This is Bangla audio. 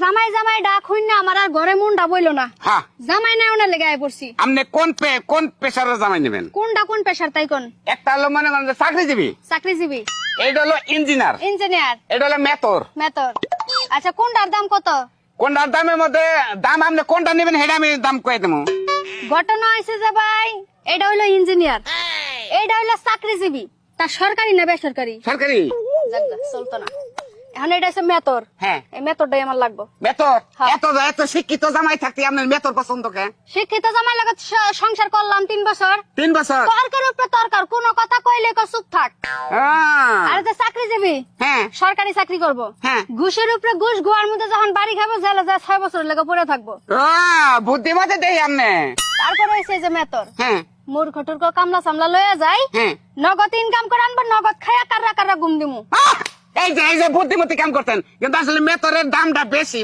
জামাই জামাই ডাক হইন না আমার আর ঘরে মুন্ডা বইলো না। হ্যাঁ জামাই না ওনা লেগে আয় পড়ছি। আপনি কোন পেশারের জামাই নেবেন? কোনটা কোন পেশার তাই কোন? একটা হলো মনে করেন যে চাকরিজীবী, চাকরিজীবী, এইটা হলো ইঞ্জিনিয়ার, ইঞ্জিনিয়ার, এটা হলো মেথর। মেথর। আচ্ছা কোনটার দাম কত? কোনটার দামের মধ্যে দাম আপনি কোনটা নেবেন সেটা আমি দাম কয়ে দেবো। ঘটনা হয়েছে যে ভাই এটা হইলো ইঞ্জিনিয়ার, এইটা হইলো চাকরিজীবী। তা সরকারি না বেসরকারি? সরকারি। যাক চলতো না। এখন এটা হচ্ছে মেথর। হ্যাঁ এই মেথরটাই আমার লাগবে। মেথর। হ্যাঁ। এত শিক্ষিত জামাই থাকতে আপনার মেথর পছন্দ কে? শিক্ষিত জামাই লাগে সংসার করলাম 3 বছর। 3 বছর। তরকার উপরে তরকার, কোনো কথা কইলে চুপ থাক। আর যে চাকরিজীবী, হ্যাঁ সরকারি চাকরি করব, হ্যাঁ। ঘুষের উপরে ঘুষ, গোয়ার মধ্যে যখন বাড়ি খাবো জেলে যায় 6 বছর লেগে পড়ে থাকবো। বুদ্ধিমতে দেই আপনি। তারপরে হয়েছে যে মেথর, হ্যাঁ মূর্খ টুর্খ কামলা সামলা লয়ে যাই, হ্যাঁ। নগদ ইনকাম করে আনবো, নগদ খায়া কাররা কাররা ঘুম দিমু। এই যে বুদ্ধিমতি কাম করতেন, কিন্তু আসলে মেথরের দামটা বেশি।